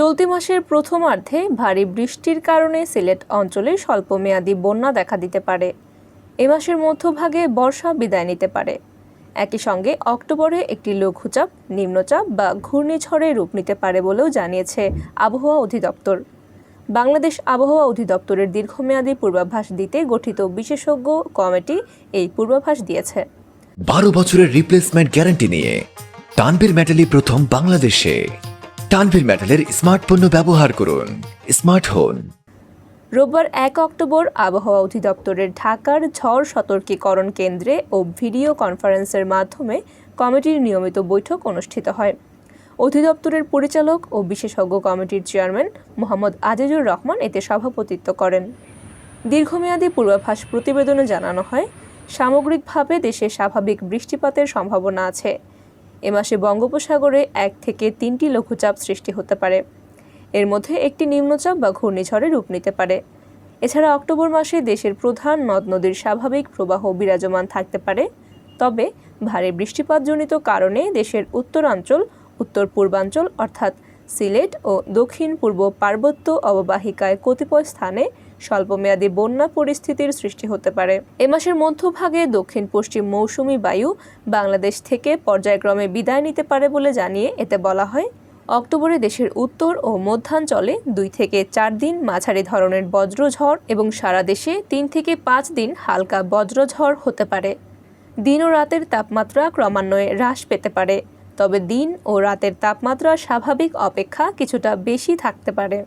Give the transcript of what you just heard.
চলতি মাসের প্রথমার্ধে ভারী বৃষ্টির কারণে সিলেট অঞ্চলে স্বল্পমেয়াদী বন্যা দেখা দিতে পারে। এ মাসের মধ্যভাগে বর্ষা বিদায় নিতে পারে। একই সঙ্গে অক্টোবরে একটি লঘুচাপ, নিম্নচাপ বা ঘূর্ণিঝড়ে রূপ নিতে পারে বলেও জানিয়েছে আবহাওয়া অধিদপ্তর। বাংলাদেশ আবহাওয়া অধিদপ্তরের দীর্ঘমেয়াদী পূর্বাভাস দিতে গঠিত বিশেষজ্ঞ কমিটি এই পূর্বাভাস দিয়েছে। 12 বছরের রিপ্লেসমেন্ট গ্যারান্টি নিয়ে তানভীর মেটালি প্রথম বাংলাদেশে। তানভীর মেটালের স্মার্ট পণ্য ব্যবহার করুন, স্মার্ট হন। রোববার 1 অক্টোবর আবহাওয়া অধিদপ্তরের ঢাকার ঝড় সতর্কীকরণ কেন্দ্রে ও ভিডিও কনফারেন্সের মাধ্যমে কমিটির নিয়মিত বৈঠক অনুষ্ঠিত হয়। অধিদপ্তরের পরিচালক ও বিশেষজ্ঞ কমিটির চেয়ারম্যান মোহাম্মদ আজিজুর রহমান এতে সভাপতিত্ব করেন। দীর্ঘমেয়াদী পূর্বাভাস প্রতিবেদনে জানানো হয়, সামগ্রিকভাবে দেশে স্বাভাবিক বৃষ্টিপাতের সম্ভাবনা আছে। এ মাসে বঙ্গোপসাগরে 1 থেকে 3টি লঘুচাপ সৃষ্টি হতে পারে। এর মধ্যে একটি নিম্নচাপ বা ঘূর্ণিঝড়ে রূপ নিতে পারে। এছাড়া অক্টোবর মাসে দেশের প্রধান নদ নদীর স্বাভাবিক প্রবাহ বিরাজমান থাকতে পারে। তবে ভারী বৃষ্টিপাতজনিত কারণে দেশের উত্তরাঞ্চল, উত্তর পূর্বাঞ্চল অর্থাৎ সিলেট ও দক্ষিণ পূর্ব পার্বত্য অববাহিকায় কতিপয় স্থানে স্বল্পমেয়াদী বন্যা পরিস্থিতির সৃষ্টি হতে পারে। এ মাসের মধ্যভাগে দক্ষিণ পশ্চিম মৌসুমি বায়ু বাংলাদেশ থেকে পর্যায়ক্রমে বিদায় নিতে পারে বলে জানিয়ে এতে বলা হয়, অক্টোবরে দেশের উত্তর ও মধ্যাঞ্চলে 2 থেকে 4 দিন মাঝারি ধরনের বজ্রঝড় এবং সারা দেশে 3 থেকে 5 দিন হালকা বজ্রঝড় হতে পারে। দিন ও রাতের তাপমাত্রা ক্রমান্বয়ে হ্রাস পেতে পারে, তবে দিন ও রাতের তাপমাত্রা স্বাভাবিক অপেক্ষা কিছুটা বেশি থাকতে পারে।